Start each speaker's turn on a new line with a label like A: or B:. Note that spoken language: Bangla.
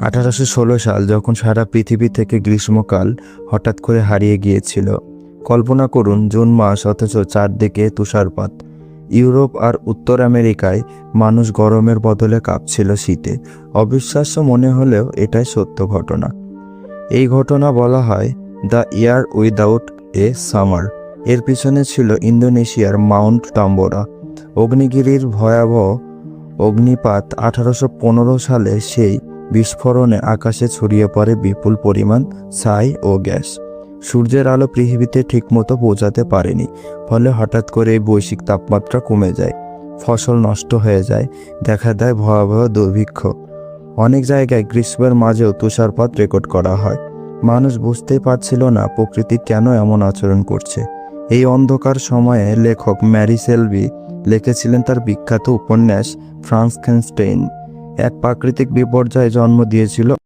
A: 1816 সাল যখন সারা পৃথিবী থেকে গ্রীষ্মকাল হঠাৎ করে হারিয়ে গিয়েছিল। কল্পনা করুন জুন মাস অথচ চারদিকে তুষারপাত। ইউরোপ আর উত্তর আমেরিকায় মানুষ গরমের বদলে কাঁপছিল শীতে। অবিশ্বাস্য মনে হলেও এটাই সত্য ঘটনা। এই ঘটনা বলা হয় the year without a summer. এর পিছনে ছিল ইন্দোনেশিয়ার মাউন্ট টাম্বোরা অগ্নিগিরির ভয়াবহ অগ্নিপাত। 1815 সালে সেই বিস্ফোরণে আকাশে ছড়িয়ে পড়ে বিপুল পরিমাণ ছাই ও গ্যাস। সূর্যের আলো পৃথিবীতে ঠিকমতো পৌঁছাতে পারেনি, ফলে হঠাৎ করে এই বৈশ্বিক তাপমাত্রা কমে যায়, ফসল নষ্ট হয়ে যায়, দেখা দেয় ভয়াবহ দুর্ভিক্ষ। অনেক জায়গায় গ্রীষ্মের মাঝেও তুষারপাত রেকর্ড করা হয়। মানুষ বুঝতেই পারছিল না প্রকৃতি কেন এমন আচরণ করছে। এই অন্ধকার সময়ে লেখক ম্যারি শেলবি লিখেছিলেন তার বিখ্যাত উপন্যাস ফ্রাঙ্কেনস্টাইন। এক প্রাকৃতিক বিপর্যয়ে জন্ম দিয়েছিল